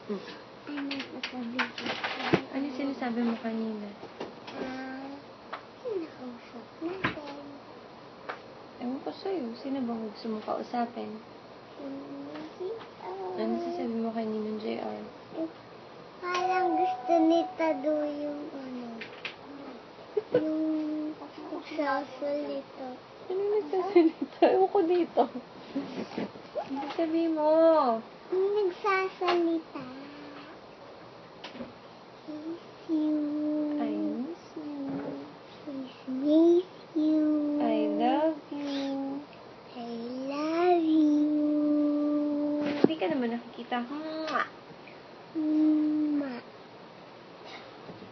Ano sasabi ko? Ano sinasabi mo kanina? Kinakausap natin. Ewan ko sa'yo. Sino bang gusto mong kausapin? Ano sasabi mo kay Ninong JR? Parang gusto nita do yung yung nagsasalita. Ano nagsasalita? Ewan ko dito. Ano sabi mo? Yung nagsasalita. Miss you. I miss you. Miss you. I love you. I love you. Hindi ka naman nakikita.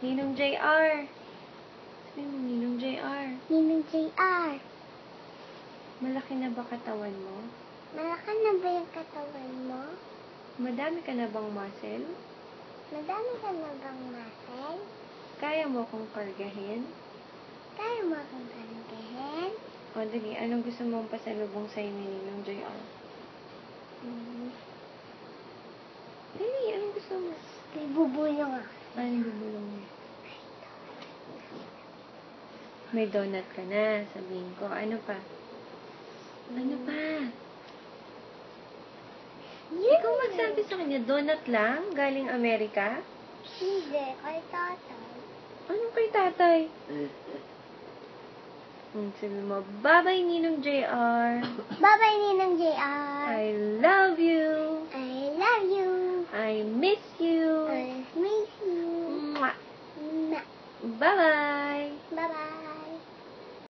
Ninong JR. Sabi mo, Ninong JR. Ninong JR. Malaki na ba katawan mo? Malaki na ba yung katawan mo? Madami ka na bang muscle? Madami ka na bang muscle? Kaya mo akong kargahin? Kaya mo akong kargahin? O, dali. Anong gusto mong pasalubong sa'yo ni Ninong JR? Dali, anong gusto mo? May bubulong ako. Anong bubulong mo? May donut ka na, sabihin ko. Ano pa? Ano pa? Ikaw magsabi sa kanya, donut lang? Galing Amerika? Hindi, kay tatay. Anong kay tatay? Sabi mo, bye-bye, Ninong JR. Bye-bye, Ninong JR. I love you. I love you. I miss you. I miss you. Mwah. Mwah. Bye-bye.